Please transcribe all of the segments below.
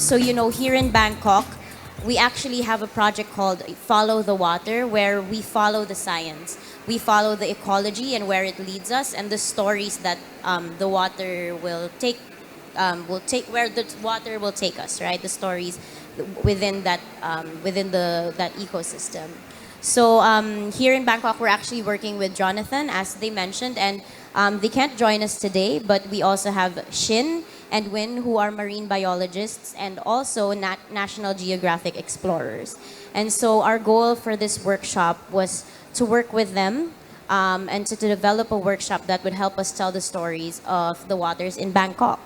So, here in Bangkok, we actually have a project called Follow the Water, where we follow the science. We follow the ecology and where it leads us, and the stories that the water will take where the water will take us. Right, the stories within that ecosystem. So here in Bangkok, we're actually working with Jonathan, as they mentioned, and they can't join us today, but we also have Shin and Win, who are marine biologists and also National Geographic explorers. And so our goal for this workshop was to work with them and to develop a workshop that would help us tell the stories of the waters in Bangkok.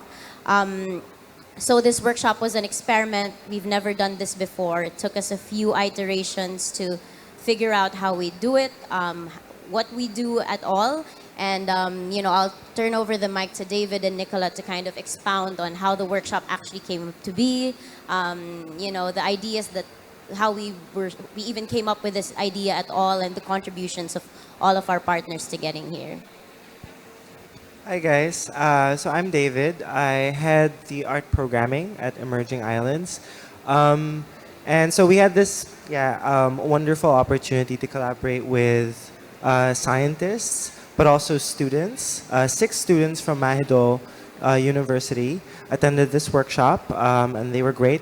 So this workshop was an experiment. We've never done this before. It took us a few iterations to figure out how we do it, what we do at all. And, I'll turn over the mic to David and Nicola to kind of expound on how the workshop actually came to be, the ideas that how we even came up with this idea at all, and the contributions of all of our partners to getting here. Hi guys, so I'm David. I head the art programming at Emerging Islands. And so we had this wonderful opportunity to collaborate with scientists, but also students. 6 students from Mahidol University attended this workshop, and they were great.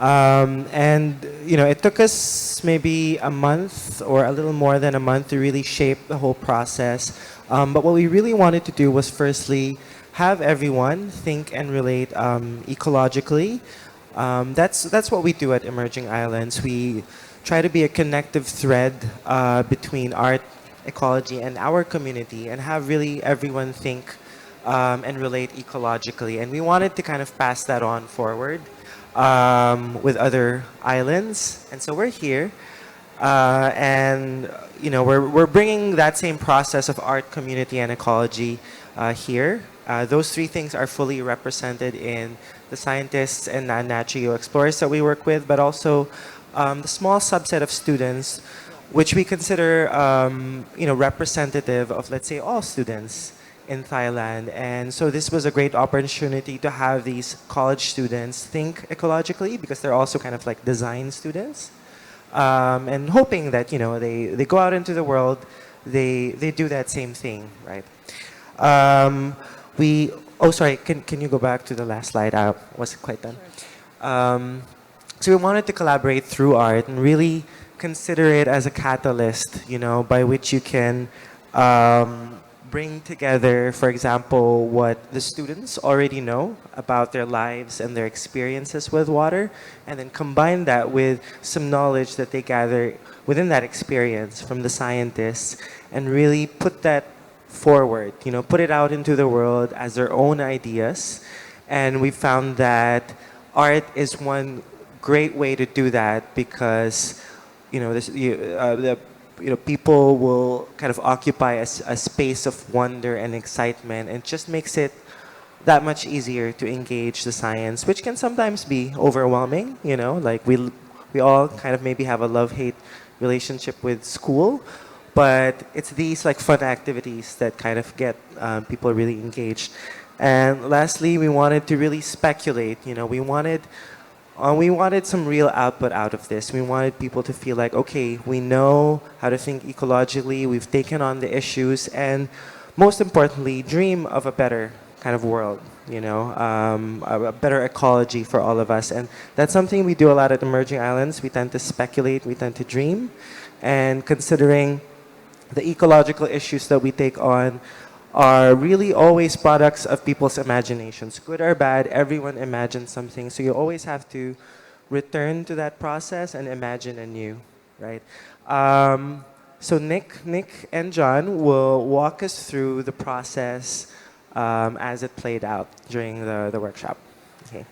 It took us maybe a month or a little more than a month to really shape the whole process. But what we really wanted to do was firstly have everyone think and relate ecologically. That's what we do at Emerging Islands. We try to be a connective thread between art, ecology, and our community, and have really everyone think and relate ecologically. And we wanted to kind of pass that on forward with other islands. And so we're here, we're bringing that same process of art, community, and ecology here. Those 3 things are fully represented in the scientists and Nat-Geo explorers that we work with, but also the small subset of students, which we consider, representative of, let's say, all students in Thailand. And so this was a great opportunity to have these college students think ecologically, because they're also kind of like design students. And hoping that, they go out into the world, they do that same thing, right? Sorry, can you go back to the last slide? I wasn't quite done. So we wanted to collaborate through art and really consider it as a catalyst, by which you can bring together, for example, what the students already know about their lives and their experiences with water, and then combine that with some knowledge that they gather within that experience from the scientists, and really put that forward, put it out into the world as their own ideas. And we found that art is one great way to do that, because people will kind of occupy a space of wonder and excitement, and just makes it that much easier to engage the science, which can sometimes be overwhelming. Like we all kind of maybe have a love-hate relationship with school, but it's these like fun activities that kind of get people really engaged. And lastly, we wanted to really speculate. We wanted some real output out of this. We wanted people to feel like, okay, we know how to think ecologically, we've taken on the issues, and most importantly, dream of a better kind of world, a better ecology for all of us. And that's something we do a lot at Emerging Islands. We tend to speculate, we tend to dream, and considering the ecological issues that we take on are really always products of people's imaginations. Good or bad, everyone imagines something. So you always have to return to that process and imagine anew, right? So Nick and John will walk us through the process as it played out during the workshop. Okay.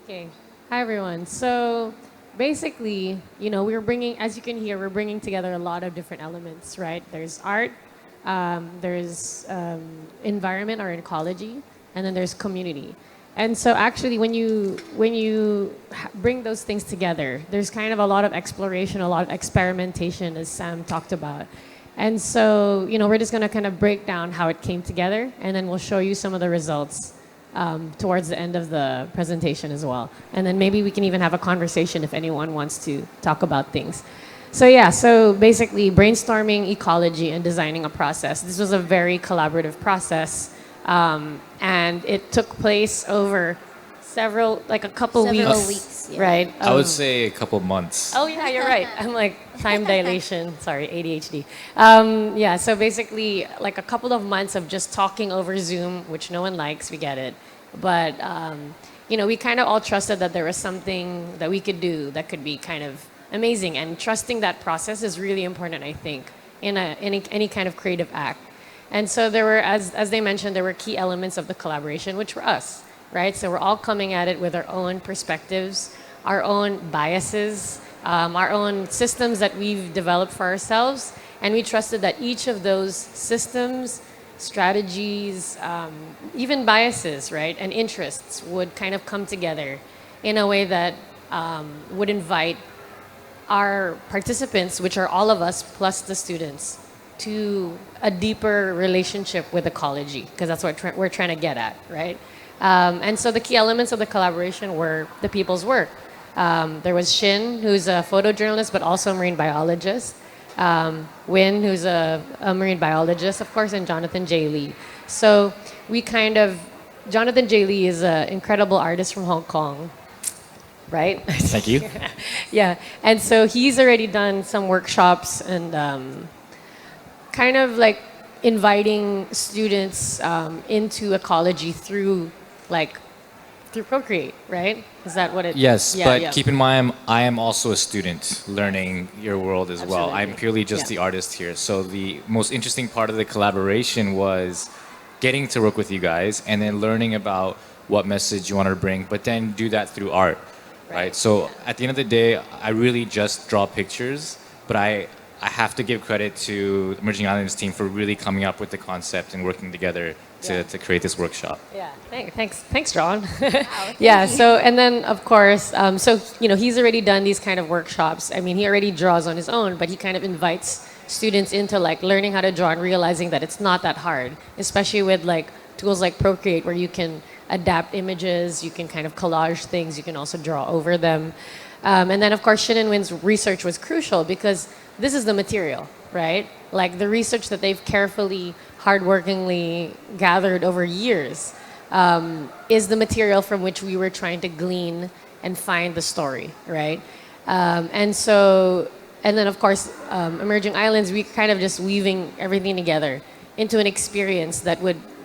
Okay. Hi, everyone. So basically, we're bringing, as you can hear, we're bringing together a lot of different elements, right? There's art, there's environment or ecology, and then there's community. And so actually when you bring those things together, there's kind of a lot of exploration, a lot of experimentation, as Sam talked about. And so, we're just going to kind of break down how it came together, and then we'll show you some of the results towards the end of the presentation as well. And then maybe we can even have a conversation if anyone wants to talk about things. So yeah, so basically brainstorming ecology and designing a process. This was a very collaborative process, and it took place over like a couple Several weeks, weeks, yeah. right? I would say a couple months. Oh yeah, you're right. I'm like time dilation. Sorry, ADHD. Yeah, so basically like a couple of months of just talking over Zoom, which no one likes. We get it, but we kind of all trusted that there was something that we could do that could be kind of amazing, and trusting that process is really important, I think, in any kind of creative act. And so there were, as they mentioned, there were key elements of the collaboration, which were us, right? So we're all coming at it with our own perspectives, our own biases, our own systems that we've developed for ourselves, and we trusted that each of those systems, strategies, even biases, right, and interests would kind of come together in a way that would invite our participants, which are all of us plus the students, to a deeper relationship with ecology, because that's what we're trying to get at, right? And so the key elements of the collaboration were the people's work. There was Shin, who's a photojournalist, but also a marine biologist. Win, who's a marine biologist, of course, and Jonathan J. Lee. So Jonathan J. Lee is an incredible artist from Hong Kong, right? Thank you. Yeah, and so he's already done some workshops and kind of like inviting students into ecology through Procreate, right? Is that what it? Yes, Yeah, but yeah. keep in mind, I am also a student learning your world as well. Absolutely. I'm purely just Yeah. the artist here. So the most interesting part of the collaboration was getting to work with you guys and then learning about what message you wanted to bring, but then do that through art, right? So at the end of the day, I really just draw pictures, but I have to give credit to the Emerging Islands team for really coming up with the concept and working together to create this workshop. Yeah, thanks, John. Yeah. So and then of course, he's already done these kind of workshops. I mean, he already draws on his own, but he kind of invites students into like learning how to draw and realizing that it's not that hard, especially with like tools like Procreate, where you can adapt images, you can kind of collage things, you can also draw over them, and then of course, Shin and Win's research was crucial because this is the material, right? Like the research that they've carefully, hardworkingly gathered over years is the material from which we were trying to glean and find the story, right? And then of course, Emerging Islands, we kind of just weaving everything together into an experience that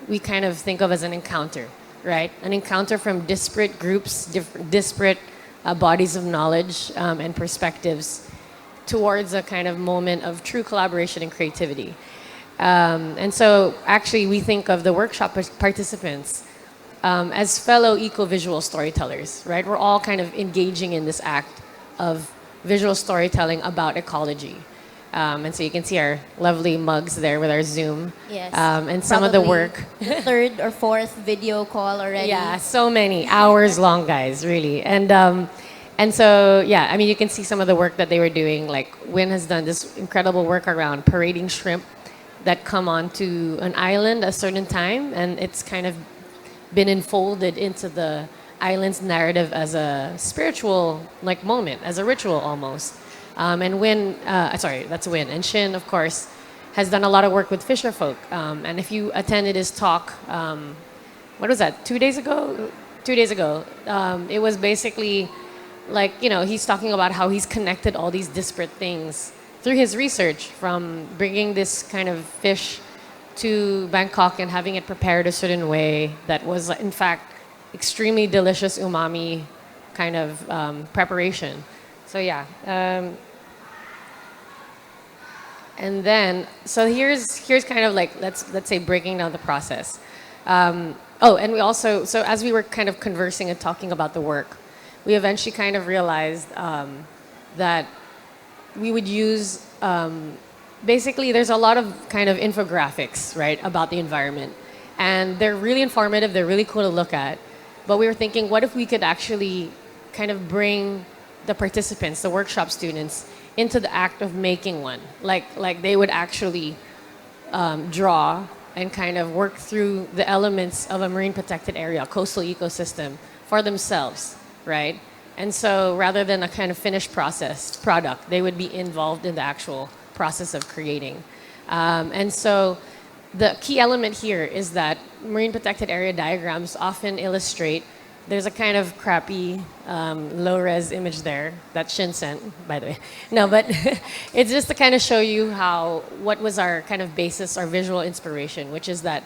we kind of think of as an encounter, right? An encounter from disparate groups, disparate bodies of knowledge and perspectives towards a kind of moment of true collaboration and creativity. And so actually we think of the workshop participants as fellow eco-visual storytellers, right? We're all kind of engaging in this act of visual storytelling about ecology. And so you can see our lovely mugs there with our Zoom. Yes. And some of the Probably work. the third or fourth video call already. Yeah, so many hours long, guys, really. And so, yeah, I mean, you can see some of the work that they were doing. Like, Win has done this incredible work around parading shrimp that come onto an island at a certain time, and it's kind of been enfolded into the island's narrative as a spiritual, like, moment, as a ritual almost. And that's Win. And Shin, of course, has done a lot of work with fisherfolk. And if you attended his talk, what was that, 2 days ago? 2 days ago. It was basically like, he's talking about how he's connected all these disparate things through his research, from bringing this kind of fish to Bangkok and having it prepared a certain way that was, in fact, extremely delicious umami kind of preparation. So yeah. And then, so here's kind of like, let's say breaking down the process. And we also, so as we were kind of conversing and talking about the work, we eventually kind of realized that we would use, basically there's a lot of kind of infographics, right, about the environment. And they're really informative, they're really cool to look at. But we were thinking, what if we could actually kind of bring the participants, the workshop students, into the act of making one? Like they would actually draw and kind of work through the elements of a marine protected area, coastal ecosystem for themselves, right? And so rather than a kind of finished product, they would be involved in the actual process of creating. And so the key element here is that marine protected area diagrams often illustrate, there's a kind of crappy low-res image there that Shin sent, by the way. No, but it's just to kind of show you what was our kind of basis, our visual inspiration, which is that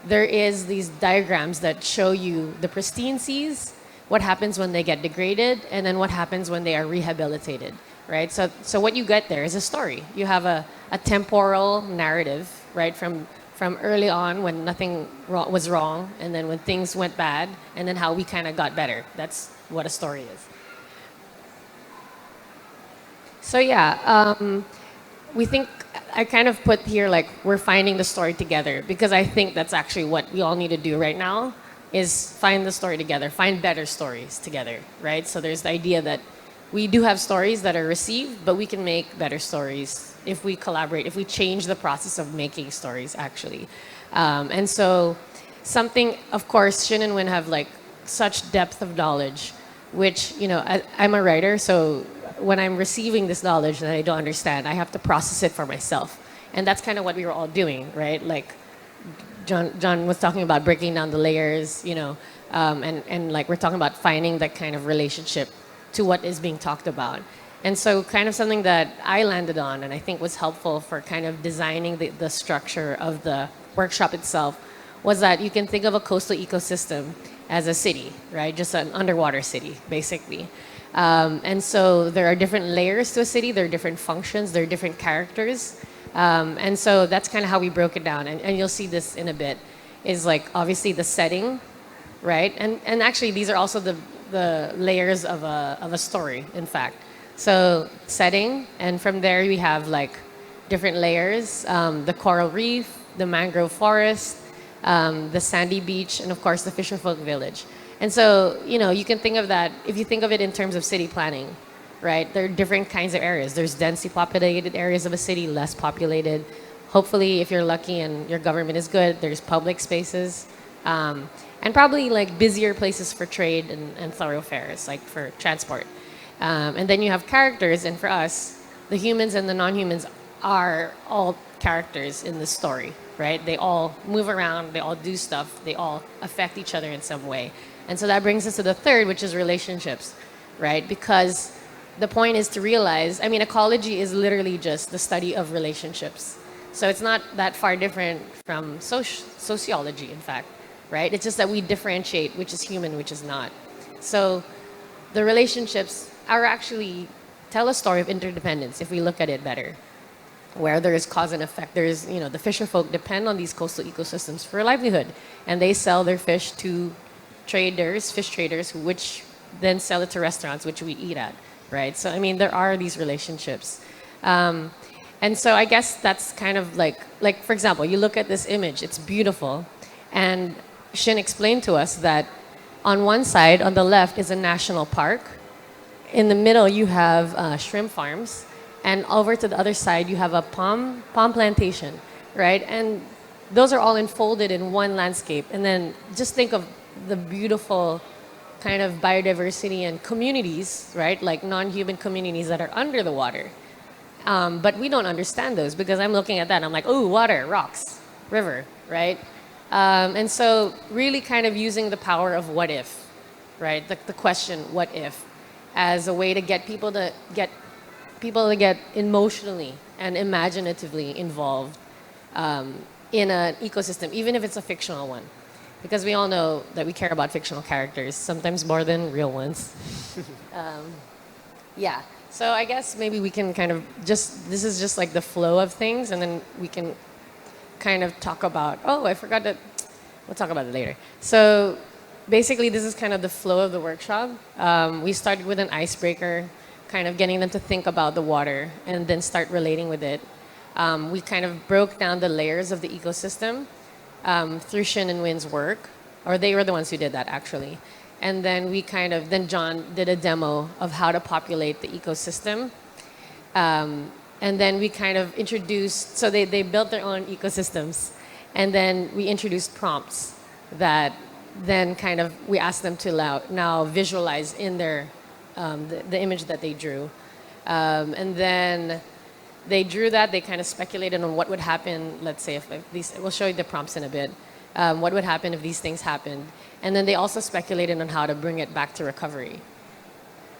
there is these diagrams that show you the pristine seas, what happens when they get degraded, and then what happens when they are rehabilitated, right? So what you get there is a story. You have a temporal narrative, right, from early on when nothing was wrong, and then when things went bad, and then how we kind of got better. That's what a story is. So yeah, we think, I kind of put here like we're finding the story together, because I think that's actually what we all need to do right now, is find the story together, find better stories together, right? So there's the idea that we do have stories that are received, but we can make better stories if we collaborate, if we change the process of making stories, actually. And so something, of course, Shin and Win have like such depth of knowledge, which, you know, I'm a writer, so when I'm receiving this knowledge that I don't understand, I have to process it for myself. And that's kind of what we were all doing, right? Like John was talking about breaking down the layers, you know, and like we're talking about finding that kind of relationship to what is being talked about. And so kind of something that I landed on and I think was helpful for kind of designing the structure of the workshop itself was that you can think of a coastal ecosystem as a city, right? Just an underwater city, basically. And so there are different layers to a city, there are different functions, there are different characters. And so that's kind of how we broke it down. And you'll see this in a bit, is like obviously the setting, right? And actually these are also the layers of a story, in fact. So setting, and from there we have like different layers, the coral reef, the mangrove forest, the sandy beach, and of course the fisherfolk village. And so, you know, you can think of that, if you think of it in terms of city planning, right? There are different kinds of areas. There's densely populated areas of a city, less populated. Hopefully, if you're lucky and your government is good, there's public spaces. And probably like busier places for trade and thoroughfares, like for transport. And then you have characters, and for us, the humans and the non-humans are all characters in this story, right? They all move around, they all do stuff, they all affect each other in some way. And so that brings us to the third, which is relationships, right? Because the point is to realize, I mean, ecology is literally just the study of relationships. So it's not that far different from sociology, in fact, right? It's just that we differentiate which is human, which is not. So the relationships are actually tell a story of interdependence if we look at it better, where there is cause and effect. There's, you know, the fisherfolk depend on these coastal ecosystems for a livelihood, and they sell their fish to traders, fish traders, which then sell it to restaurants, which we eat at, right? So, I mean, there are these relationships. And so I guess that's kind of like, for example, you look at this image, it's beautiful, and Shin explained to us that on one side, on the left, is a national park. In the middle, you have shrimp farms. And over to the other side, you have a palm plantation, right? And those are all enfolded in one landscape. And then just think of the beautiful kind of biodiversity and communities, right? Like non-human communities that are under the water. But we don't understand those, because I'm looking at that and I'm like, oh, water, rocks, river, right? And so really kind of using the power of what if, right? The question, what if, as a way to get people to get emotionally and imaginatively involved in an ecosystem, even if it's a fictional one. Because we all know that we care about fictional characters, sometimes more than real ones. Yeah, so I guess maybe we can kind of this is just like the flow of things, and then we can kind of talk about, oh, I forgot that, we'll talk about it later. So basically this is kind of the flow of the workshop. We started with an icebreaker, kind of getting them to think about the water and then start relating with it. We kind of broke down the layers of the ecosystem through Shin and Win's work, or they were the ones who did that actually. And then then John did a demo of how to populate the ecosystem. And then we kind of introduced, so they built their own ecosystems. And then we introduced prompts that then kind of we asked them to now visualize in their the image that they drew. And then they drew that. They kind of speculated on what would happen. Let's say if these, we'll show you the prompts in a bit. What would happen if these things happened? And then they also speculated on how to bring it back to recovery.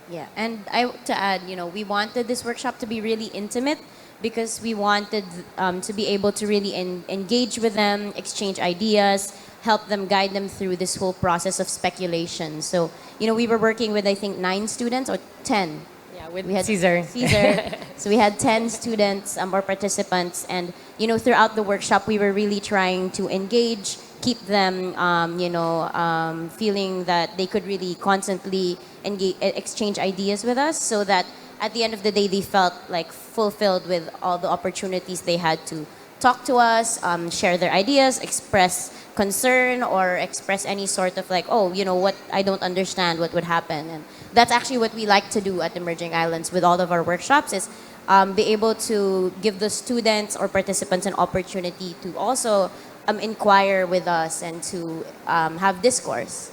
Yeah, and to add, we wanted this workshop to be really intimate because we wanted to be able to really engage with them, exchange ideas, help them, guide them through this whole process of speculation. So, we were working with, I think, 9 students or 10. Yeah, with We had Caesar. So we had 10 students or participants, and throughout the workshop, we were really trying to engage, keep them, feeling that they could really constantly exchange ideas with us, so that at the end of the day, they felt like fulfilled with all the opportunities they had to talk to us, share their ideas, express concern, or express any sort of like, what I don't understand, what would happen. And that's actually what we like to do at Emerging Islands with all of our workshops is be able to give the students or participants an opportunity to also inquire with us and to have discourse.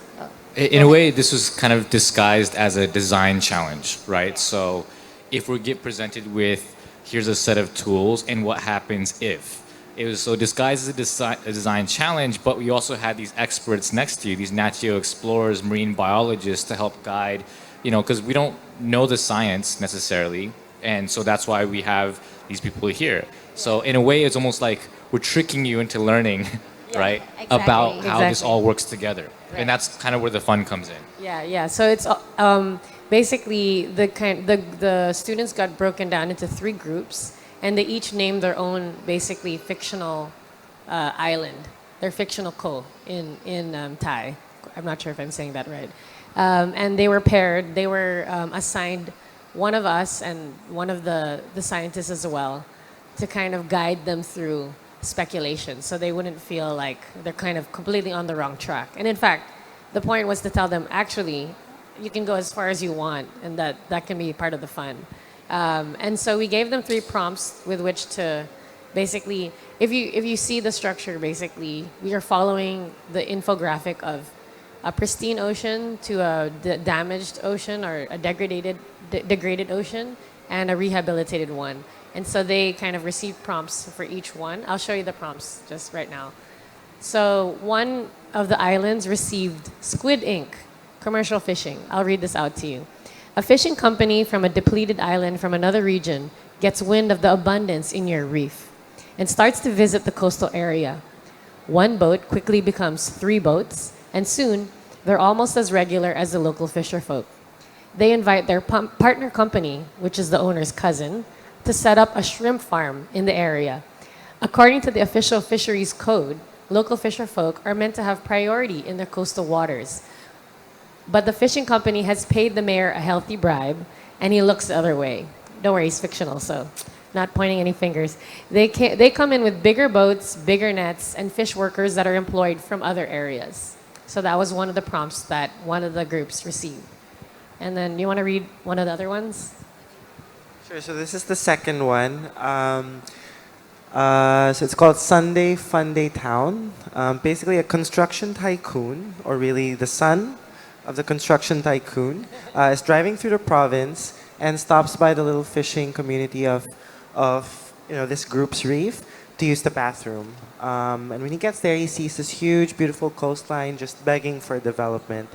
In a way, this was kind of disguised as a design challenge, right? So if we get presented with, here's a set of tools, and what happens if? It was so disguised as a design challenge, but we also had these experts next to you, these Nat Geo explorers, marine biologists to help guide, because we don't know the science necessarily, and so that's why we have these people here. So in a way, it's almost like we're tricking you into learning, right, exactly. about how this Exactly. all works together. And that's kind of where the fun comes in. Yeah. So it's basically the students got broken down into 3 groups, and they each named their own basically fictional island, their fictional ko in Thai. I'm not sure if I'm saying that right. And they were paired. They were assigned one of us and one of the scientists as well to kind of guide them through speculation, so they wouldn't feel like they're kind of completely on the wrong track. And in fact, the point was to tell them, actually, you can go as far as you want, and that can be part of the fun. And so we gave them 3 prompts with which to basically, if you see the structure, basically, we are following the infographic of a pristine ocean to a damaged ocean or a degraded ocean and a rehabilitated one. And so they kind of received prompts for each one. I'll show you the prompts just right now. So one of the islands received squid ink, commercial fishing. I'll read this out to you. A fishing company from a depleted island from another region gets wind of the abundance in your reef and starts to visit the coastal area. One boat quickly becomes 3 boats, and soon they're almost as regular as the local fisherfolk. They invite their partner company, which is the owner's cousin, to set up a shrimp farm in the area. According to the official fisheries code, local fisherfolk are meant to have priority in their coastal waters. But the fishing company has paid the mayor a healthy bribe, and he looks the other way. Don't worry, he's fictional, so not pointing any fingers. They come in with bigger boats, bigger nets, and fish workers that are employed from other areas. So that was one of the prompts that one of the groups received. And then you want to read one of the other ones? Sure, so this is the second one. So it's called Sunday Funday Town. Basically a construction tycoon, or really the son of the construction tycoon, is driving through the province and stops by the little fishing community of this group's reef to use the bathroom. And when he gets there, he sees this huge, beautiful coastline just begging for development.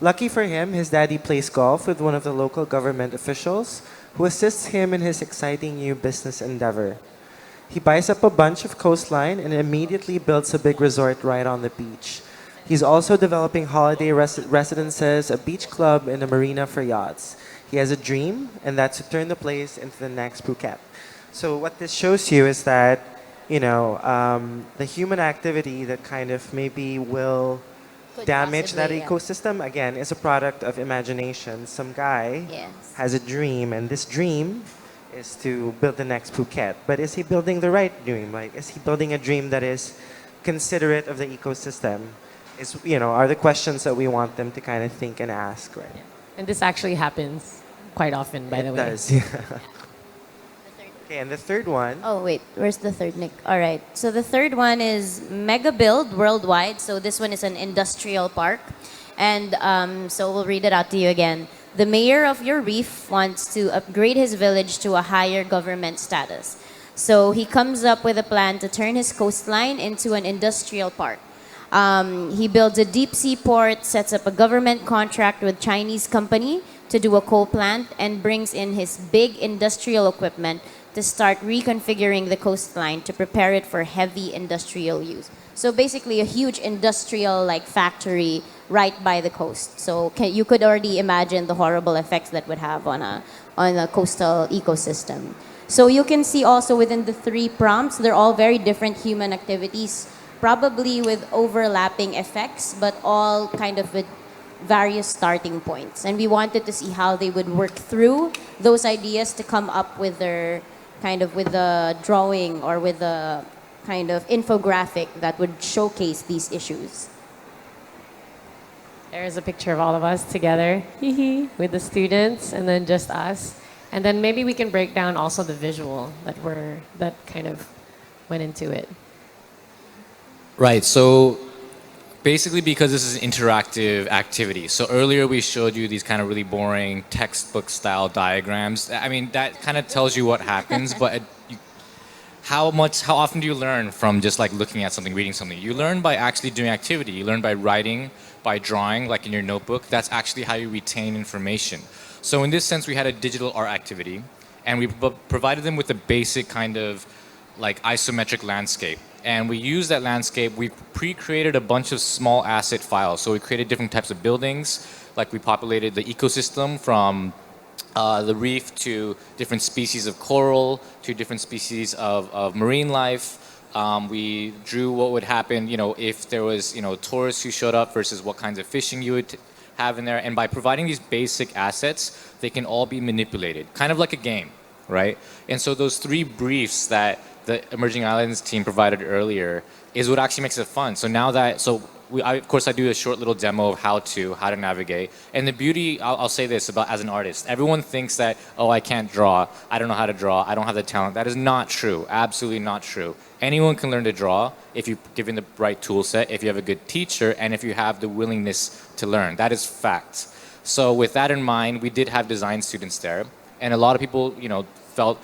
Lucky for him, his daddy plays golf with one of the local government officials who assists him in his exciting new business endeavor. He buys up a bunch of coastline and immediately builds a big resort right on the beach. He's also developing holiday residences, a beach club, and a marina for yachts. He has a dream, and that's to turn the place into the next Phuket. So what this shows you is that, the human activity that kind of maybe will Could damage that possibly, yeah. ecosystem, again, is a product of imagination. Some guy Yes. has a dream, and this dream is to build the next Phuket. But is he building the right dream? Like, is he building a dream that is considerate of the ecosystem? Are the questions that we want them to kind of think and ask, right? And this actually happens quite often, by the way. It does, yeah. Okay, Okay, and the third one. Oh, wait, where's the third, Nick? All right. So the third one is Mega Build Worldwide. So this one is an industrial park. And so we'll read it out to you again. The mayor of your reef wants to upgrade his village to a higher government status. So he comes up with a plan to turn his coastline into an industrial park. He builds a deep sea port, sets up a government contract with Chinese company to do a coal plant, and brings in his big industrial equipment to start reconfiguring the coastline to prepare it for heavy industrial use. So basically a huge industrial like factory right by the coast. So you could already imagine the horrible effects that would have on a coastal ecosystem. So you can see also within the three prompts, they're all very different human activities, probably with overlapping effects, but all kind of with various starting points. And we wanted to see how they would work through those ideas to come up with their kind of with the drawing or with the kind of infographic that would showcase these issues. There's a picture of all of us together with the students and then just us. And then maybe we can break down also the visual that kind of went into it. Right. So basically, because this is an interactive activity. So earlier we showed you these kind of really boring textbook style diagrams. I mean, that kind of tells you what happens, but how often do you learn from just like looking at something, reading something? You learn by actually doing activity. You learn by writing, by drawing, like in your notebook. That's actually how you retain information. So in this sense, we had a digital art activity, and we provided them with a basic kind of like isometric landscape. And we used that landscape. We pre-created a bunch of small asset files. So we created different types of buildings, like we populated the ecosystem from the reef to different species of coral to different species of marine life. We drew what would happen, if there was, tourists who showed up versus what kinds of fishing you would have in there. And by providing these basic assets, they can all be manipulated, kind of like a game, right? And so those three briefs that the Emerging Islands team provided earlier is what actually makes it fun. So now that, of course, I do a short little demo of how to navigate. And the beauty, I'll say this about as an artist, everyone thinks that, oh, I can't draw, I don't know how to draw, I don't have the talent. That is not true, absolutely not true. Anyone can learn to draw if you're given the right tool set, if you have a good teacher, and if you have the willingness to learn. That is fact. So with that in mind, we did have design students there. And a lot of people, felt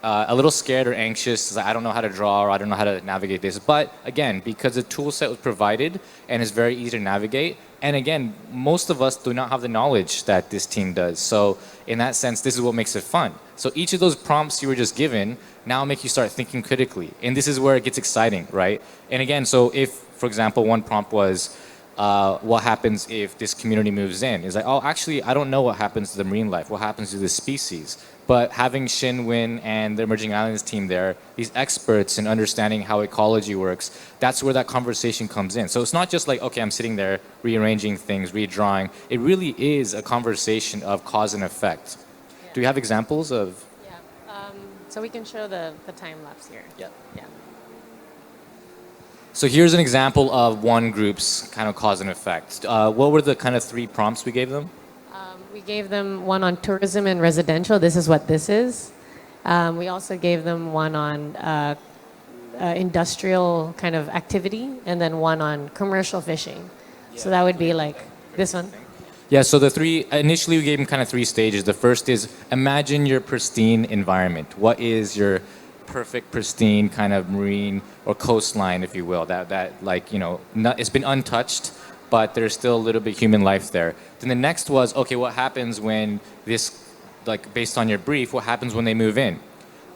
a little scared or anxious, like, I don't know how to draw or I don't know how to navigate this. But again, because the tool set was provided and is very easy to navigate, and again, most of us do not have the knowledge that this team does. So in that sense, this is what makes it fun. So each of those prompts you were just given now make you start thinking critically. And this is where it gets exciting, right? And again, so if, for example, one prompt was, what happens if this community moves in? It's like, oh, actually, I don't know what happens to the marine life, what happens to the species. But having Shin Win and the Emerging Islands team there, these experts in understanding how ecology works, that's where that conversation comes in. So it's not just like, okay, I'm sitting there rearranging things, redrawing. It really is a conversation of cause and effect. Yeah. Do you have examples of? Yeah. So we can show the time lapse here. Yeah. Yeah. So here's an example of one group's kind of cause and effect. What were the kind of three prompts we gave them? We gave them one on tourism and residential. This is what this is. We also gave them one on industrial kind of activity, and then one on commercial fishing. So that would be like this one. Yeah, so initially we gave them kind of three stages. The first is imagine your pristine environment. What is your perfect, pristine kind of marine or coastline, if you will, that it's been untouched, but there's still a little bit human life there. Then the next was, okay, what happens when this, like based on your brief, what happens when they move in?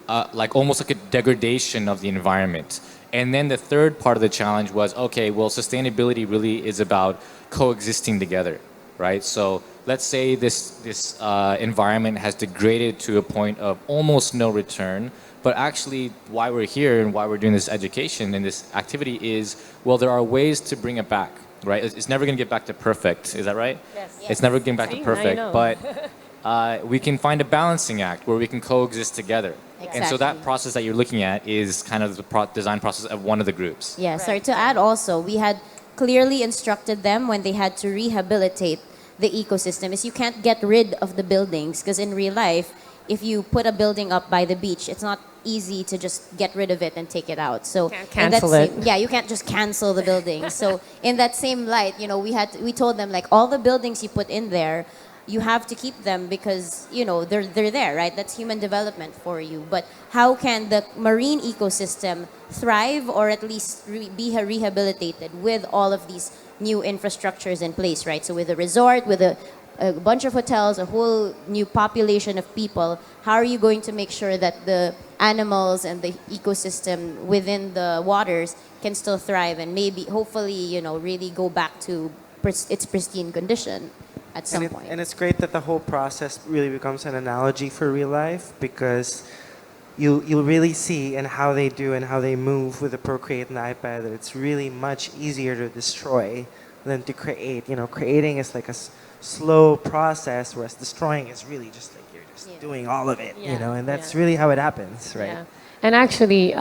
Almost like a degradation of the environment. And then the third part of the challenge was, okay, well, sustainability really is about coexisting together, right? So let's say this environment has degraded to a point of almost no return, but actually why we're here and why we're doing this education and this activity is, well, there are ways to bring it back. Right, it's never going to get back to perfect. Is that right? Yes. It's never getting back to perfect, but we can find a balancing act where we can coexist together. Exactly. And so that process that you're looking at is kind of the design process of one of the groups. Yeah, sorry, to add also, we had clearly instructed them when they had to rehabilitate the ecosystem is you can't get rid of the buildings because in real life, if you put a building up by the beach, it's not easy to just get rid of it and take it out. So Can't in that cancel it. yeah, you can't just cancel the building. So in that same light, we told them like all the buildings you put in there, you have to keep them because they're there, right? That's human development for you. But how can the marine ecosystem thrive or at least be rehabilitated with all of these new infrastructures in place, right? So with a resort, with a bunch of hotels, a whole new population of people, how are you going to make sure that the animals and the ecosystem within the waters can still thrive and maybe, hopefully, really go back to its pristine condition at some point? And it's great that the whole process really becomes an analogy for real life because you really see in how they do and how they move with the Procreate and the iPad that it's really much easier to destroy than to create. Creating is like a slow process, whereas destroying is really just like you're just doing all of it, and that's really how it happens, right? Yeah. And actually,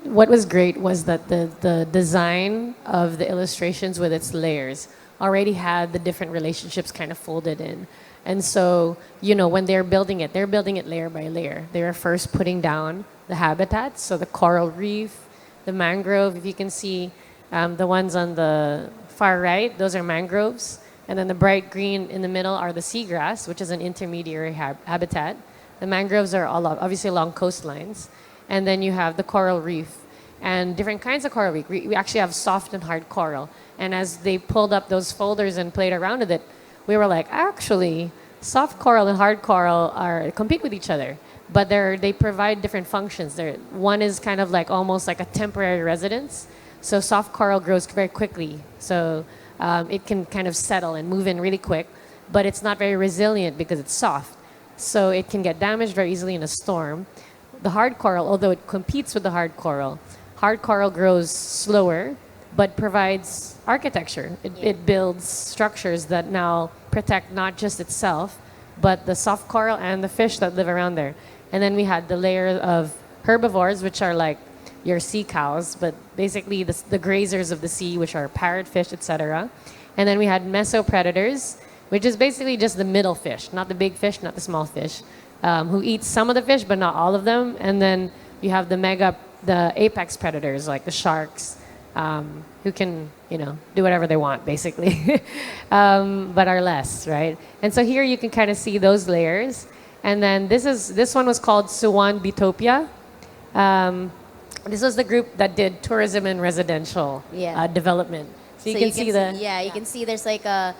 what was great was that the design of the illustrations with its layers already had the different relationships kind of folded in. And so, when they're building it layer by layer. They were first putting down the habitats, so the coral reef, the mangrove. If you can see the ones on the far right, those are mangroves. And then the bright green in the middle are the seagrass, which is an intermediary habitat. The mangroves are all obviously along coastlines. And then you have the coral reef and different kinds of coral reef. We actually have soft and hard coral. And as they pulled up those folders and played around with it, we were like, actually, soft coral and hard coral compete with each other, but they provide different functions. One is kind of like almost like a temporary residence. So soft coral grows very quickly. So it can kind of settle and move in really quick, but it's not very resilient because it's soft. So it can get damaged very easily in a storm. The hard coral, although it competes with the hard coral grows slower, but provides architecture. It builds structures that now protect not just itself, but the soft coral and the fish that live around there. And then we had the layer of herbivores, which are like your sea cows, but basically the grazers of the sea, which are parrotfish, etc. And then we had mesopredators, which is basically just the middle fish, not the big fish, not the small fish, who eat some of the fish, but not all of them. And then you have the apex predators, like the sharks, who can, do whatever they want, basically, but are less, right? And so here you can kind of see those layers. And then this one was called Suwon Bitopia. This was the group that did tourism and residential development. So you can see you can see there's like a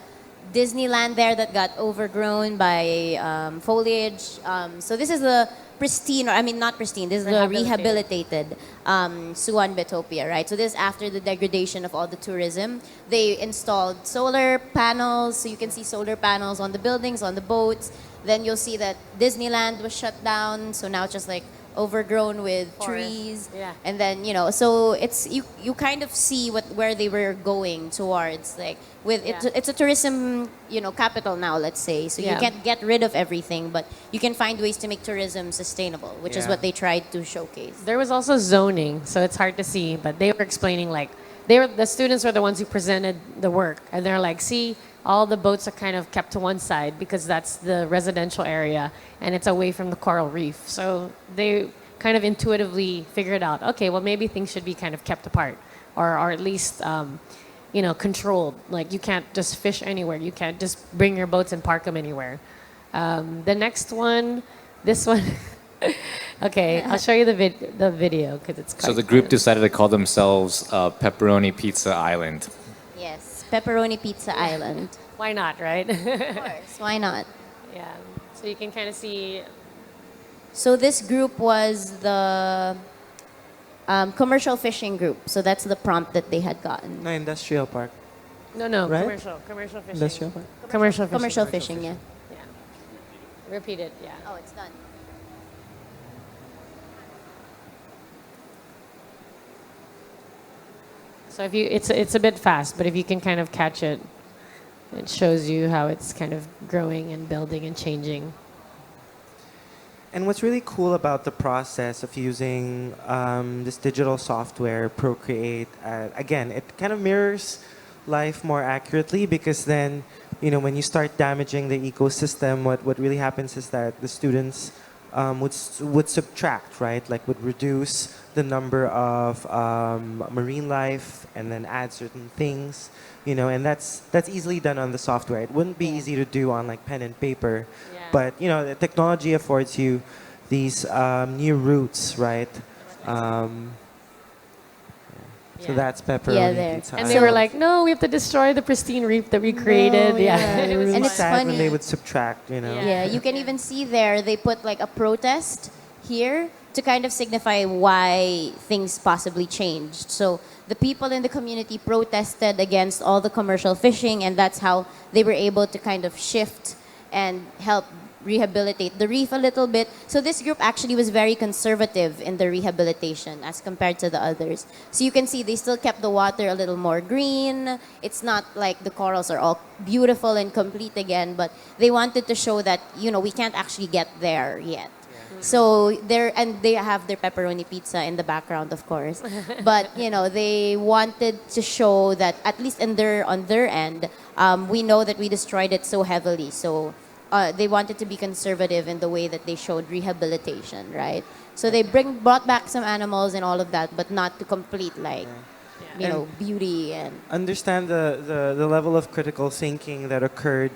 Disneyland there that got overgrown by foliage. So this is the pristine, not pristine, this is the rehabilitated Suwon Bitopia, right? So this after the degradation of all the tourism. They installed solar panels, so you can see solar panels on the buildings, on the boats. Then you'll see that Disneyland was shut down, so now it's just like overgrown with trees. Yeah. And then, so it's you kind of see where they were going towards, like it's a tourism, capital now, let's say. So you can't get rid of everything, but you can find ways to make tourism sustainable, which is what they tried to showcase. There was also zoning, so it's hard to see, but they were explaining the students were the ones who presented the work, and they're like, see, all the boats are kind of kept to one side because that's the residential area and it's away from the coral reef. So they kind of intuitively figured out, okay, well, maybe things should be kind of kept apart or at least, controlled. Like you can't just fish anywhere. You can't just bring your boats and park them anywhere. The next one, this one, okay, I'll show you the video because it's So the group decided to call themselves Pepperoni Pizza Island. Yes, Pepperoni Pizza Island. Why not, right? Of course, why not? Yeah. So you can kind of see. So this group was the commercial fishing group. So that's the prompt that they had gotten. No, industrial park. No, Right? commercial fishing. Industrial park. Commercial fishing. Commercial fishing, yeah. Yeah. Repeat it, yeah. Oh, it's done. So if it's a bit fast, but if you can kind of catch it, it shows you how it's kind of growing and building and changing. And what's really cool about the process of using this digital software, Procreate, again, it kind of mirrors life more accurately because then when you start damaging the ecosystem, what really happens is that the students would subtract, right? Like would reduce the number of marine life and then add certain things, and that's easily done on the software. It wouldn't be easy to do on like pen and paper, Yeah. but the technology affords you these new routes, right? So Yeah. that's pepperoni Yeah, there. pizza. And they were like, no, we have to destroy the pristine reef that we created. No, yeah. It was And really it's sad when funny. they would subtract, Yeah, you can even see there they put like a protest here to kind of signify why things possibly changed. So the people in the community protested against all the commercial fishing, and that's how they were able to kind of shift and help rehabilitate the reef a little bit. So this group actually was very conservative in the rehabilitation as compared to the others. So you can see they still kept the water a little more green. It's not like the corals are all beautiful and complete again, but they wanted to show that, we can't actually get there yet. So they have their pepperoni pizza in the background, of course. But they wanted to show that at least on their end, we know that we destroyed it so heavily. So they wanted to be conservative in the way that they showed rehabilitation, right? So they brought back some animals and all of that, but not to complete beauty and understand the level of critical thinking that occurred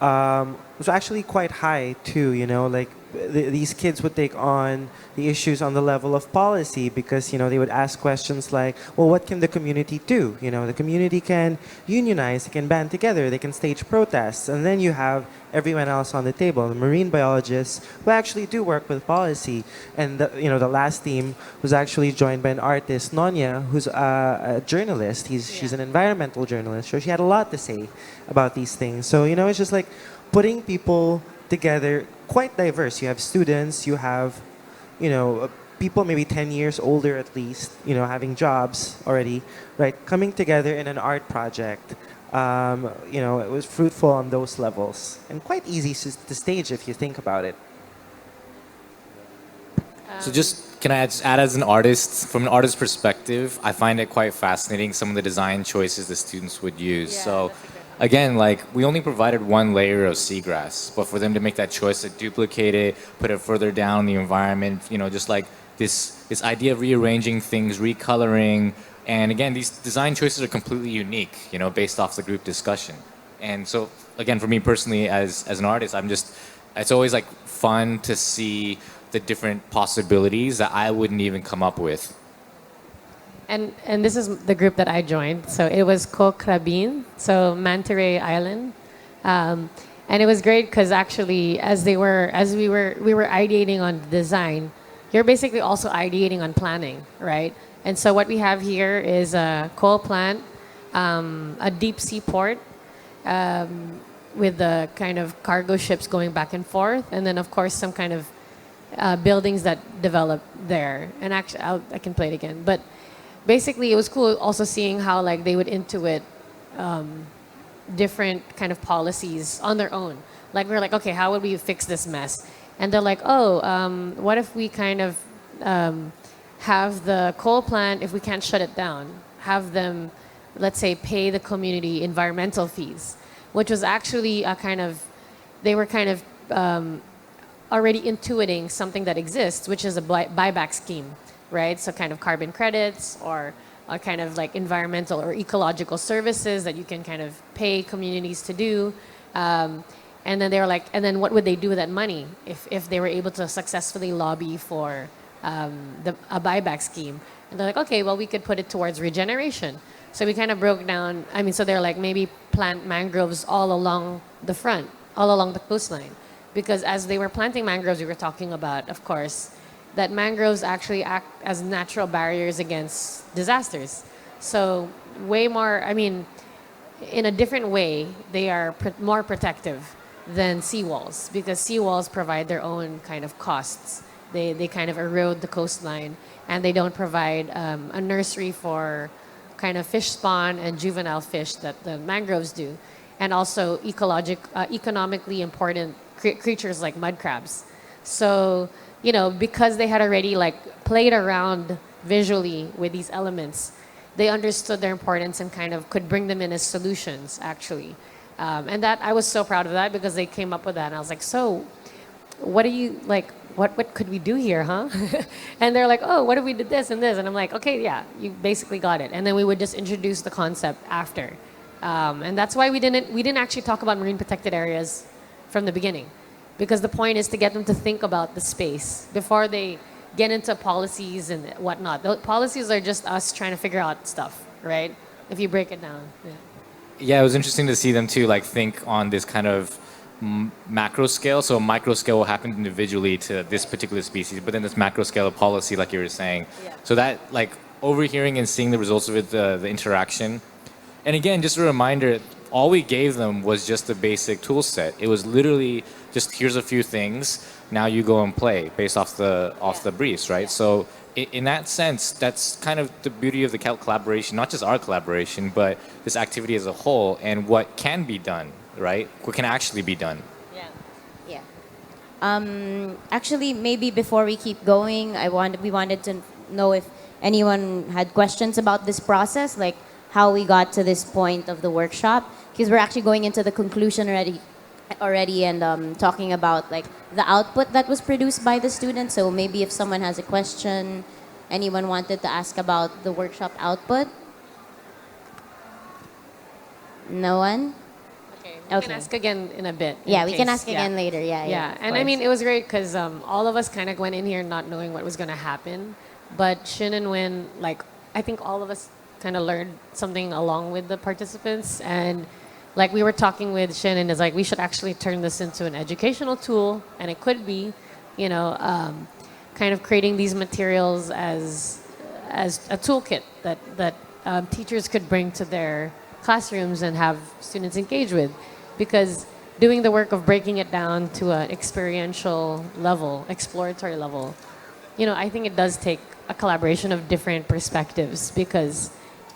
was actually quite high too. Like these kids would take on the issues on the level of policy because they would ask questions like, well, what can the community do? The community can unionize, they can band together, they can stage protests, and then you have everyone else on the table, the marine biologists who actually do work with policy. And the last team was actually joined by an artist, Nonya, who's a journalist. She's an environmental journalist, so she had a lot to say about these things. So it's just like putting people together, quite diverse. You have students, you have people maybe 10 years older at least, having jobs already, right, coming together in an art project. It was fruitful on those levels and quite easy to stage if you think about it. So can I just add as an artist, from an artist's perspective, I find it quite fascinating some of the design choices the students would use. So again, we only provided one layer of seagrass, but for them to make that choice to duplicate it, put it further down in the environment, just like this idea of rearranging things, recoloring, and again, these design choices are completely unique, based off the group discussion. And so, again, for me personally, as an artist, it's always fun to see the different possibilities that I wouldn't even come up with. And this is the group that I joined. So it was Krabin, so Manta Ray Island. And it was great because actually, we were ideating on design, you're basically also ideating on planning, right? And so what we have here is a coal plant, a deep sea port with the kind of cargo ships going back and forth, and then of course some kind of buildings that develop there. And actually, I can play it again. But basically, it was cool also seeing how they would intuit different kind of policies on their own. We're like, okay, how would we fix this mess? And they're like, what if we kind of have the coal plant, if we can't shut it down, have them, let's say, pay the community environmental fees, which was actually they were kind of already intuiting something that exists, which is a buyback scheme, right? So kind of carbon credits or kind of environmental or ecological services that you can kind of pay communities to do. And then they were like, and then what would they do with that money if they were able to successfully lobby for a buyback scheme? And they're like, okay, well, we could put it towards regeneration. So we kind of broke down, so they're like, maybe plant mangroves all along the front, all along the coastline. Because as they were planting mangroves, we were talking about, of course, that mangroves actually act as natural barriers against disasters. So way more, in a different way, they are more protective than seawalls, because seawalls provide their own kind of costs. They kind of erode the coastline, and they don't provide a nursery for kind of fish spawn and juvenile fish that the mangroves do, and also economically important creatures like mud crabs. So, because they had already played around visually with these elements, they understood their importance and kind of could bring them in as solutions, actually. And that I was so proud of that because they came up with that, and I was like, so, what do you like? What could we do here, huh? And they're like, oh, what if we did this and this? And I'm like, okay, yeah, you basically got it. And then we would just introduce the concept after, and that's why we didn't actually talk about marine protected areas from the beginning, because the point is to get them to think about the space before they get into policies and whatnot. The policies are just us trying to figure out stuff, right? If you break it down. Yeah. Yeah, it was interesting to see them too, like think on this kind of macro scale. So micro scale will happen individually to this particular species, but then this macro scale of policy, like you were saying. Yeah. So that like overhearing and seeing the results of it, the interaction. And again, just a reminder, all we gave them was just the basic tool set. It was literally just here's a few things. Now you go and play based off the briefs, right? So in that sense, that's kind of the beauty of the collaboration, not just our collaboration, but this activity as a whole and what can be done, right? What can actually be done. Yeah. Actually, maybe before we keep going, we wanted to know if anyone had questions about this process, like how we got to this point of the workshop, because we're actually going into the conclusion already and talking about like the output that was produced by the students. So maybe if someone has a question, anyone wanted to ask about the workshop output? No one? Okay. We Okay. can ask again in a bit. Yeah, in we case, can ask yeah. again later. Yeah. Yeah, of and I course. mean, it was great because all of us kind of went in here not knowing what was going to happen. But Shin and Win, like, I think all of us kind of learned something along with the participants. And like we were talking with Shin, and it's like we should actually turn this into an educational tool. And it could be, you know, kind of creating these materials as a toolkit that teachers could bring to their classrooms and have students engage with, because doing the work of breaking it down to an experiential level, exploratory level, you know, I think it does take a collaboration of different perspectives, because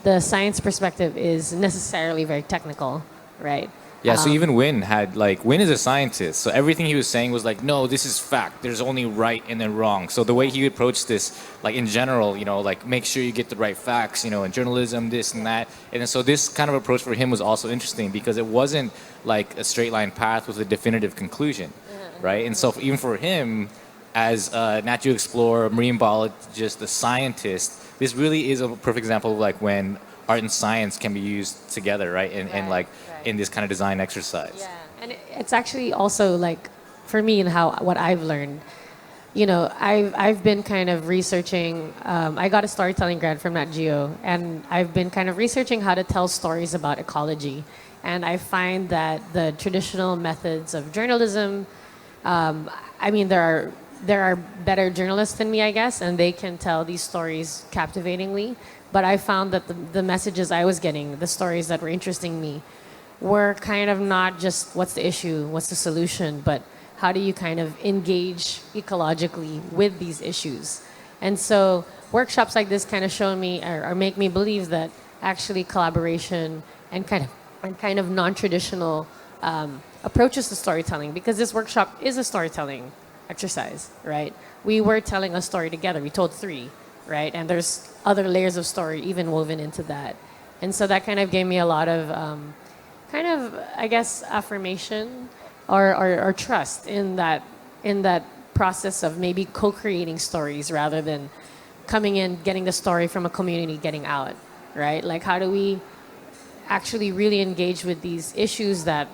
the science perspective is necessarily very technical, right? Yeah, so even Win is a scientist, so everything he was saying was like, no, this is fact. There's only right and then wrong. So the way he approached this, like in general, you know, like make sure you get the right facts, you know, in journalism, this and that. And then so this kind of approach for him was also interesting because it wasn't like a straight line path with a definitive conclusion, right? And so even for him, as a natural explorer, marine biologist, a scientist, this really is a perfect example of like when art and science can be used together, right? And like in this kind of design exercise. Yeah, and it's actually also like, for me and what I've learned, you know, I've been kind of researching. I got a storytelling grant from Nat Geo, and I've been kind of researching how to tell stories about ecology. And I find that the traditional methods of journalism, I mean, there are better journalists than me, I guess, and they can tell these stories captivatingly. But I found that the messages I was getting, the stories that were interesting me, were kind of not just what's the issue, what's the solution, but how do you kind of engage ecologically with these issues. And so workshops like this kind of show me or make me believe that actually collaboration and kind of non-traditional approaches to storytelling, because this workshop is a storytelling exercise, right? We were telling a story together. We told 3, right? And there's other layers of story even woven into that. And so that kind of gave me a lot of I guess, affirmation or trust in that process of maybe co-creating stories rather than coming in, getting the story from a community, getting out, right? Like, how do we actually really engage with these issues that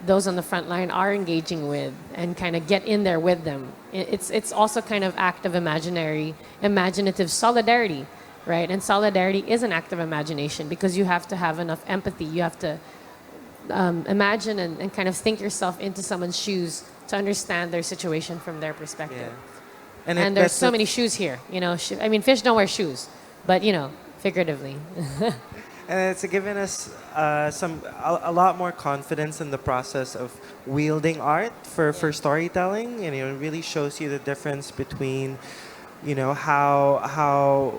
those on the front line are engaging with, and kind of get in there with them? It's also kind of act of imaginative solidarity, right? And solidarity is an act of imagination, because you have to have enough empathy. You have to imagine and kind of think yourself into someone's shoes to understand their situation from their perspective. Yeah. And there's so many shoes here, you know. I mean, fish don't wear shoes, but you know, figuratively. And it's given us a lot more confidence in the process of wielding art for storytelling, and it really shows you the difference between, you know, how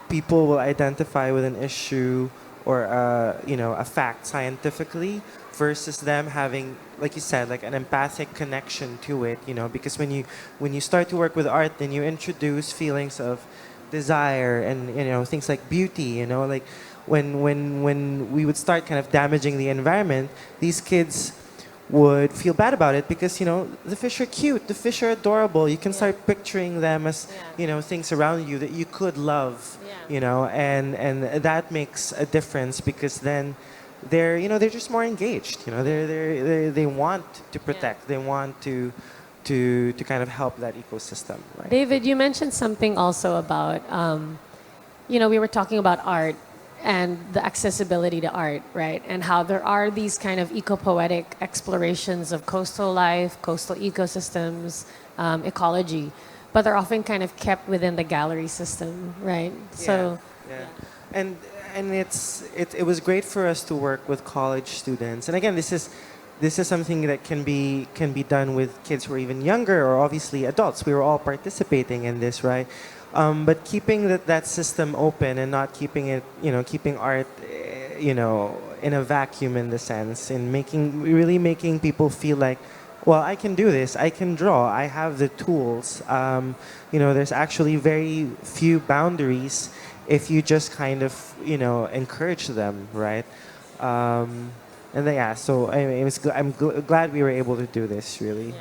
people will identify with an issue or you know, a fact scientifically, versus them having, like you said, like an empathic connection to it, you know, because when you start to work with art, then you introduce feelings of desire and, you know, things like beauty, you know, like when we would start kind of damaging the environment, these kids would feel bad about it because the fish are cute, the fish are adorable. You can start picturing them as things around you that you could love, and that makes a difference because then they're just more engaged. They want to protect, they want to kind of help that ecosystem. Right? David, you mentioned something also about, we were talking about art and the accessibility to art, right? And how there are these kind of eco-poetic explorations of coastal life, coastal ecosystems, ecology, but they're often kind of kept within the gallery system, right? And it was great for us to work with college students. And again, this is something that can be done with kids who are even younger or obviously adults. We were all participating in this, right? But keeping that system open and not keeping it, keeping art, in a vacuum in the sense, and really making people feel like, well, I can do this, I can draw, I have the tools. There's actually very few boundaries if you just kind of, encourage them, right? So I'm glad we were able to do this, really.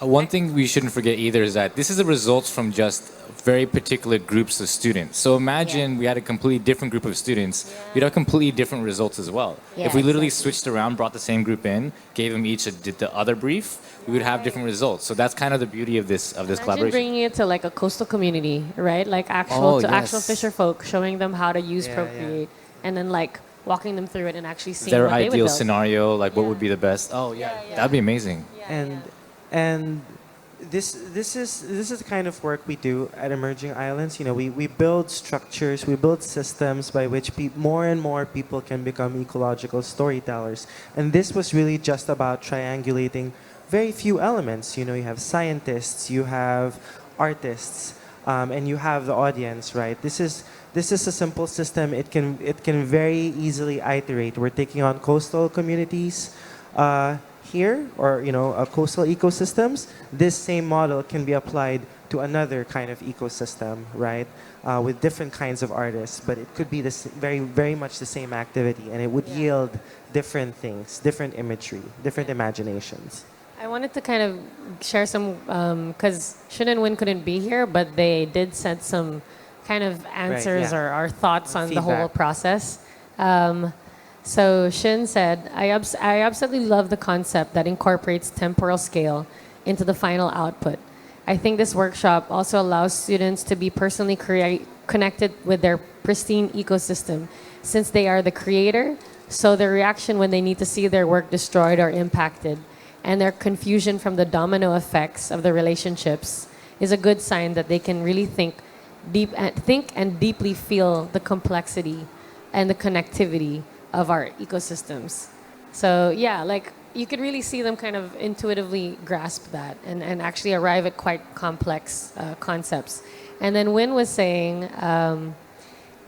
One thing we shouldn't forget either is that this is the results from just very particular groups of students. So imagine we had a completely different group of students, we'd have completely different results as well. If we literally switched around, brought the same group in, gave them each the other brief, we would have different results. So that's kind of the beauty of this Imagine collaboration. bringing it to like a coastal community, right? Like actual fisher folk, showing them how to use Procreate, and then like walking them through it and actually seeing their what they would ideal build. scenario, like what would be the best. That'd be amazing. And this is the kind of work we do at Emerging Islands. We build structures, we build systems by which more and more people can become ecological storytellers. And this was really just about triangulating very few elements. You have scientists, you have artists, and you have the audience, right? This is a simple system. It can very easily iterate. We're taking on coastal communities here, or coastal ecosystems. This same model can be applied to another kind of ecosystem, right? With different kinds of artists, but it could be very, very much the same activity, and it would yield different things, different imagery, different imaginations. I wanted to kind of share some, because Shin and Win couldn't be here, but they did send some kind of answers or thoughts on the whole process. So Shin said, I absolutely love the concept that incorporates temporal scale into the final output. I think this workshop also allows students to be personally connected with their pristine ecosystem, since they are the creator, so their reaction when they need to see their work destroyed or impacted, and their confusion from the domino effects of the relationships is a good sign that they can really think and deeply feel the complexity and the connectivity of our ecosystems. So like you could really see them kind of intuitively grasp that and actually arrive at quite complex concepts. And then Win was saying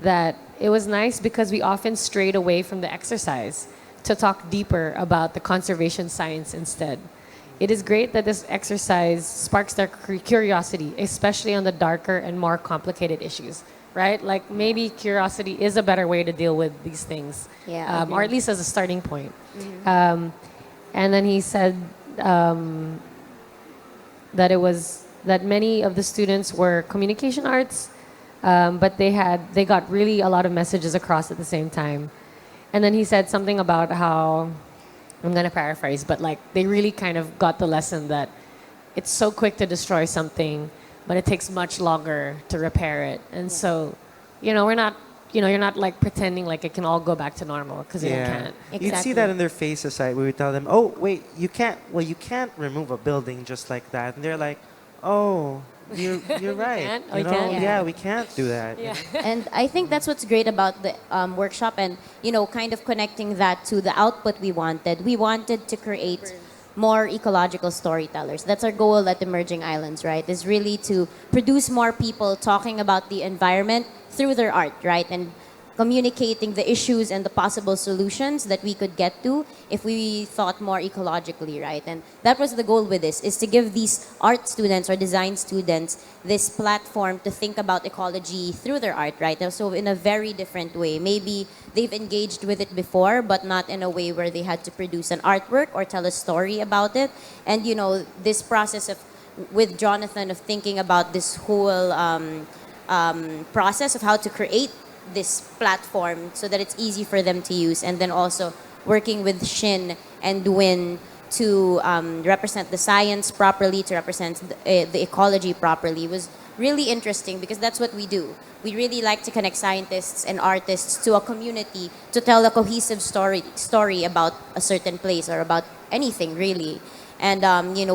that it was nice because we often strayed away from the exercise to talk deeper about the conservation science instead. It is great that this exercise sparks their curiosity, especially on the darker and more complicated issues, right? Like maybe curiosity is a better way to deal with these things, or at least as a starting point. And then he said that many of the students were communication arts, but they got really a lot of messages across at the same time. And then he said something about how, I'm going to paraphrase, but like they really kind of got the lesson that it's so quick to destroy something, but it takes much longer to repair it. And so, we're not, you're not like pretending like it can all go back to normal, because it can't. Exactly. You'd see that in their faces, right? We would tell them, oh, wait, you can't remove a building just like that. And they're like, oh, you're right. can't? Oh, you can't? We can't do that. And I think that's what's great about the workshop, and kind of connecting that to the output we wanted. We wanted to create more ecological storytellers. That's our goal at Emerging Islands, right? Is really to produce more people talking about the environment through their art, right? And communicating the issues and the possible solutions that we could get to if we thought more ecologically, right? And that was the goal with this, is to give these art students or design students this platform to think about ecology through their art, right? So in a very different way. Maybe they've engaged with it before, but not in a way where they had to produce an artwork or tell a story about it. And this process of with Jonathan of thinking about this whole process of how to create this platform so that it's easy for them to use, and then also working with Shin and Win to represent the science properly, to represent the ecology properly, was really interesting because that's what we do. We really like to connect scientists and artists to a community to tell a cohesive story about a certain place or about anything really. And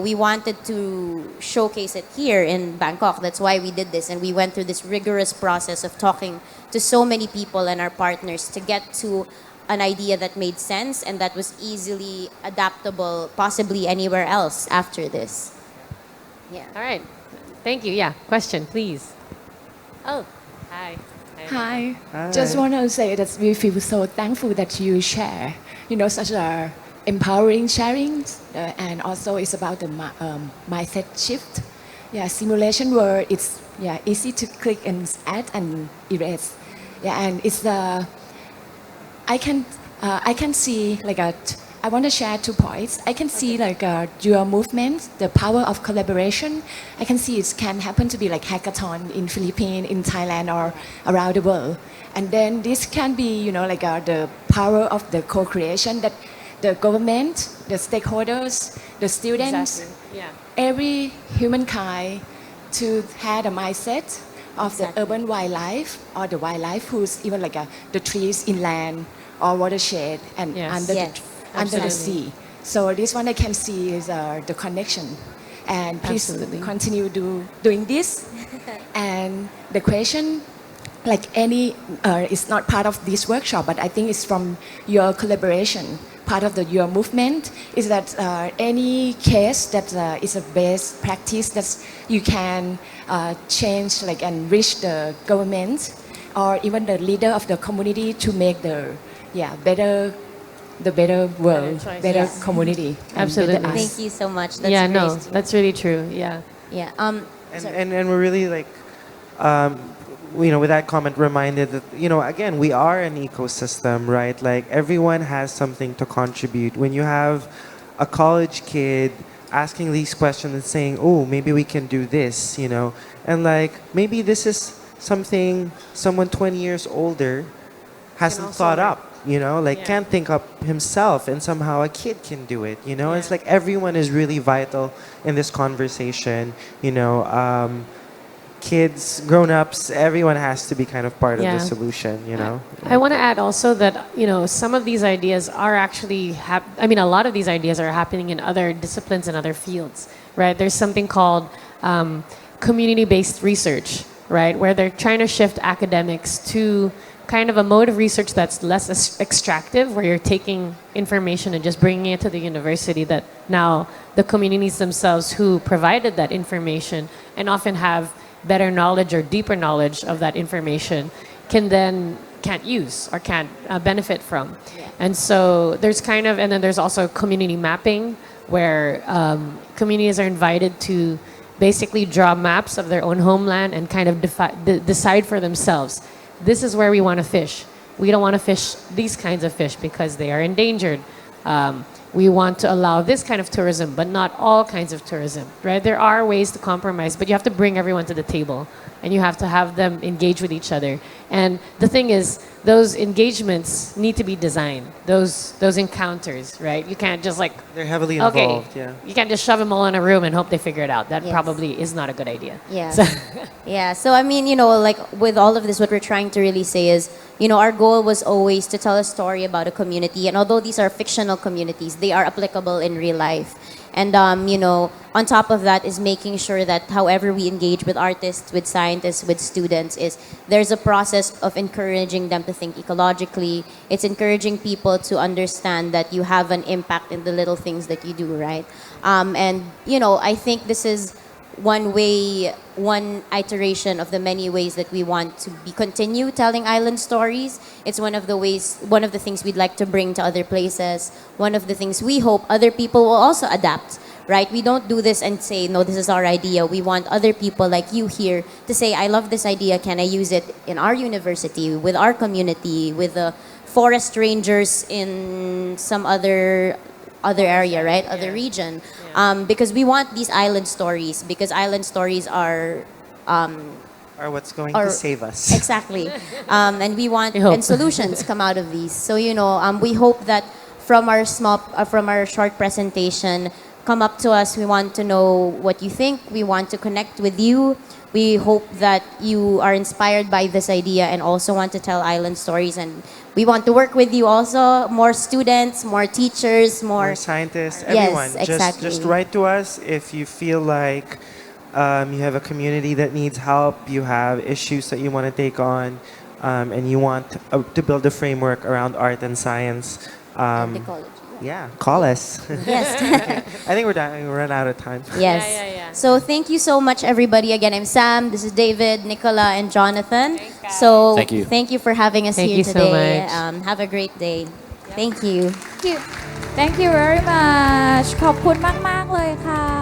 we wanted to showcase it here in Bangkok. That's why we did this, and we went through this rigorous process of talking to so many people and our partners to get to an idea that made sense and that was easily adaptable, possibly anywhere else after this. Yeah. All right. Thank you. Yeah. Question, please. Oh, hi. Hi. Hi. Just want to say that we feel so thankful that you share, such a empowering sharing, and also it's about the mindset shift. Yeah, simulation where it's easy to click and add and erase. Yeah, and it's I can see I want to share 2 points. I can see your movement, the power of collaboration. I can see it can happen to be like hackathon in Philippines, in Thailand, or around the world. And then this can be, the power of the co-creation that the government, the stakeholders, the students, Exactly. Yeah. every humankind to have a mindset of the urban wildlife or the wildlife who's even the trees inland or watershed and Yes. under Yes, under the absolutely. sea. So this one I can see is the connection. And please Absolutely. continue doing this. And the question, it's not part of this workshop, but I think it's from your collaboration. Part of your movement is that any case that is a best practice that you can change and reach the government or even the leader of the community to make the better world, choice, better yes. community. and Absolutely. better us. Thank you so much. That's Yeah, great. no, that's really true. Yeah. Yeah. And we're really with that comment reminded that, again, we are an ecosystem, right? Like everyone has something to contribute. When you have a college kid asking these questions and saying, oh, maybe we can do this, and maybe this is something someone 20 years older hasn't also thought learn. up, can't think up himself, and somehow a kid can do it, It's like everyone is really vital in this conversation, kids, grown-ups, everyone has to be kind of part of Yeah. the solution, I want to add also that some of these ideas are actually a lot of these ideas are happening in other disciplines and other fields, right? There's something called community-based research, right, where they're trying to shift academics to kind of a mode of research that's less extractive, where you're taking information and just bringing it to the university, that now the communities themselves who provided that information and often have better knowledge or deeper knowledge of that information can't use or can't benefit from. And so there's and then there's also community mapping, where communities are invited to basically draw maps of their own homeland and kind of decide for themselves, this is where we want to fish. We don't want to fish these kinds of fish because they are endangered. We want to allow this kind of tourism, but not all kinds of tourism, right? There are ways to compromise, but you have to bring everyone to the table, and you have to have them engage with each other. And the thing is, those engagements need to be designed, those encounters, right? You can't just they're heavily okay, involved. Yeah. you can't just shove them all in a room and hope they figure it out. That Yes. probably is not a good idea. Yeah. So, Yeah. So I mean, with all of this, what we're trying to really say is, our goal was always to tell a story about a community, and although these are fictional communities, they are applicable in real life. And on top of that is making sure that however we engage with artists, with scientists, with students, is there's a process of encouraging them to think ecologically. It's encouraging people to understand that you have an impact in the little things that you do, right? And I think this is one iteration of the many ways that we want to continue telling island stories. It's one of the things we'd like to bring to other places. One of the things we hope other people will also adapt. Right? We don't do this and say, no, this is our idea. We want other people like you here to say, I love this idea. Can I use it in our university, with our community, with the forest rangers in some other area, right? Other region. Because we want these island stories, because island stories are what's going to save us. Exactly. And we want, We hope. and solutions come out of these. So, we hope that from our short presentation, come up to us. We want to know what you think. We want to connect with you. We hope that you are inspired by this idea and also want to tell island stories. And we want to work with you also. More students, more teachers, More scientists, Yes, everyone. exactly. Just write to us if you feel like you have a community that needs help, you have issues that you want to take on, and you want to build a framework around art and science. and ecology. Yeah, call us. Yes. I think we're done. We ran out of time. Yes. Yeah. So thank you so much, everybody. Again, I'm Sam. This is David, Nicola, and Jonathan. So Thank you. for having us Thank here you so today. much. Have a great day. Thank you. Thank you very much ขอบคุณมาก ๆ เลยค่ะ